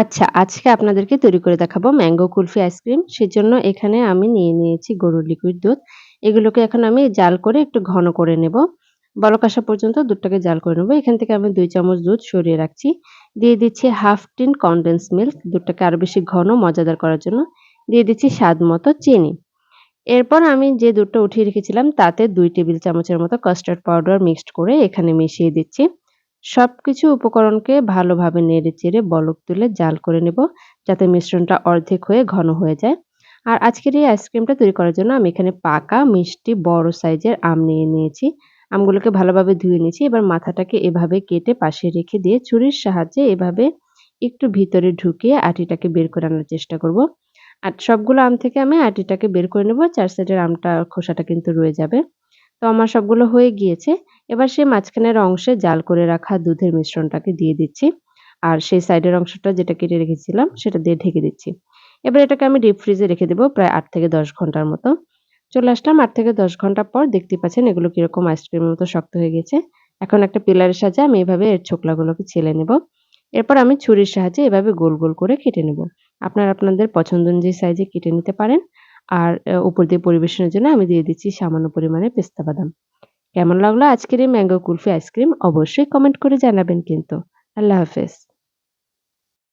আচ্ছা, আজকে আপনাদেরকে তৈরি করে দেখাবো ম্যাঙ্গো কুলফি আইসক্রিম। সেজন্য এখানে আমি নিয়ে নিয়েছি গরুর লিকুইড দুধ। এগুলোকে এখন আমি জাল করে একটু ঘন করে নেব। বলক আসা পর্যন্ত দুধটাকে জাল করে নেব। এখান থেকে আমি ২ চামচ দুধ সরিয়ে রাখছি। দিয়ে দিচ্ছি 1/2 টিন কনডেন্স মিল্ক, দুধটাকে আরো বেশি ঘন মজাদার করার জন্য। দিয়ে দিচ্ছি স্বাদ মতো চিনি। এরপর আমি যে দুধটা উঠিয়ে রেখেছিলাম তাতে ২ টেবিল চামচের মতো কাস্টার্ড পাউডার মিক্সড করে এখানে মিশিয়ে দিচ্ছি। সবকিছু উপকরণকে ভালোভাবে নেড়েচেড়ে বলক তুলে জাল করে নেব, যাতে মিশ্রণটা অর্ধেক হয়ে ঘন হয়ে যায়। আর আজকের এই আইসক্রিমটা তৈরি করার জন্য আমি এখানে পাকা মিষ্টি বড় সাইজের আম নিয়ে নিয়েছি। আমগুলোকে ভালোভাবে ধুয়ে নিয়েছি। এবার মাথাটাকে এভাবে কেটে পাশে রেখে দিয়ে ছুরির সাহায্যে এভাবে একটু ভিতরে ঢুকিয়ে আটিটাকে বের করে আনার চেষ্টা করব। আর সবগুলো আম থেকে আমি আটিটাকে বের করে নেব। ৪ সাইডের আমটা খোসাটা কিন্তু রয়ে যাবে। তো আমার সবগুলো হয়ে গিয়েছে। এবার সেই মাঝখানের অংশে জাল করে রাখা দুধের মিশ্রণটাকে দিয়ে দিচ্ছি। আর সেই সাইডের অংশটা যেটা কেটে রেখেছিলাম সেটা দিয়ে ঢেকে দিচ্ছি। এবার এটাকে আমি ডিপ ফ্রিজে রেখে দেব প্রায় ৮ থেকে ১০ ঘন্টার মতো। চলে আসলাম ৮ থেকে ১০ ঘন্টা পর, দেখতেই পাচ্ছেন এগুলো কিরকম আইসক্রিমের মতো শক্ত হয়ে গেছে। এখন একটা পিলারের সাহায্যে আমি এভাবে এর ছোকলাগুলোকে ছেলে নেব। এরপর আমি ছুরির সাহায্যে এভাবে গোল, গোল করে কেটে নেব। আপনারা আপনাদের পছন্দ অনুযায়ী সাইজে কেটে নিতে পারেন। আর উপর দিয়ে পরিবেশনের জন্য আমি দিয়ে দিচ্ছি সামান্য পরিমাণে পেস্তা বাদাম। কেমন লাগলো আজকের এই ম্যাঙ্গো কুলফি আইসক্রিম? অবশ্যই কমেন্ট করে জানাবেন কিন্তু। আল্লাহ হাফেজ।